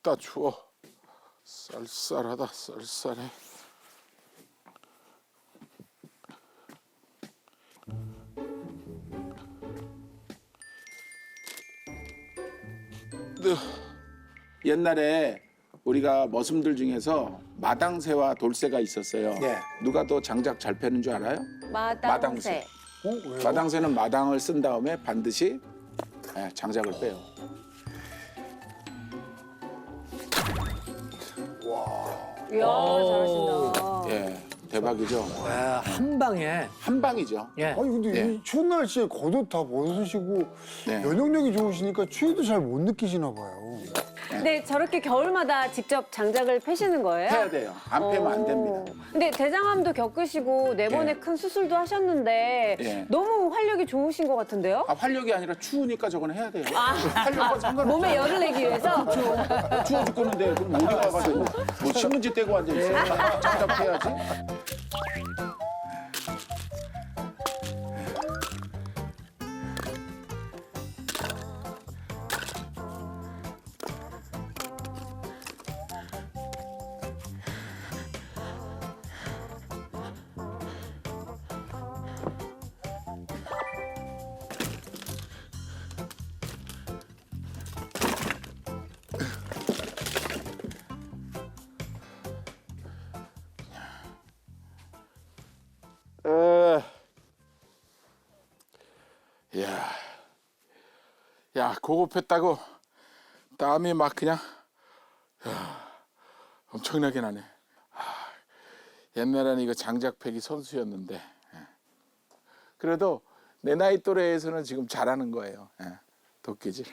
춥다 추워. 쌀쌀하다 쌀쌀해. 옛날에 우리가 머슴들 중에서 마당새와 돌새가 있었어요. 예. 누가 더 장작 잘 패는 줄 알아요? 마당새. 왜요? 마당새는 마당을 쓴 다음에 반드시 장작을 빼요. 이야, 잘하신다. 예, 대박이죠. 와, 한 방에. 한 방이죠. 예. 아니 근데 예. 이 추운 날씨에 겉옷 다 벗으시고 네. 면역력이 좋으시니까 추위도 잘 못 느끼시나 봐요. 근데 저렇게 겨울마다 직접 장작을 패시는 거예요? 해야 돼요. 안 패면 안 됩니다. 근데 대장암도 겪으시고 네 번의 예. 큰 수술도 하셨는데 예. 너무 활력이 좋으신 것 같은데요? 아, 활력이 아니라 추우니까 저건 해야 돼요. 활력과 상관없어요. 몸에 열을 내기 위해서? 추워 죽겠는데 그럼 어디 가가지고 뭐 신문지 떼고 앉아있어요. 장작 해야지. 야, 고급했다고 땀이 막 그냥 엄청나게 나네. 옛날에는 이거 장작 패기 선수였는데 그래도 내 나이 또래에서는 지금 잘하는 거예요. 도끼질.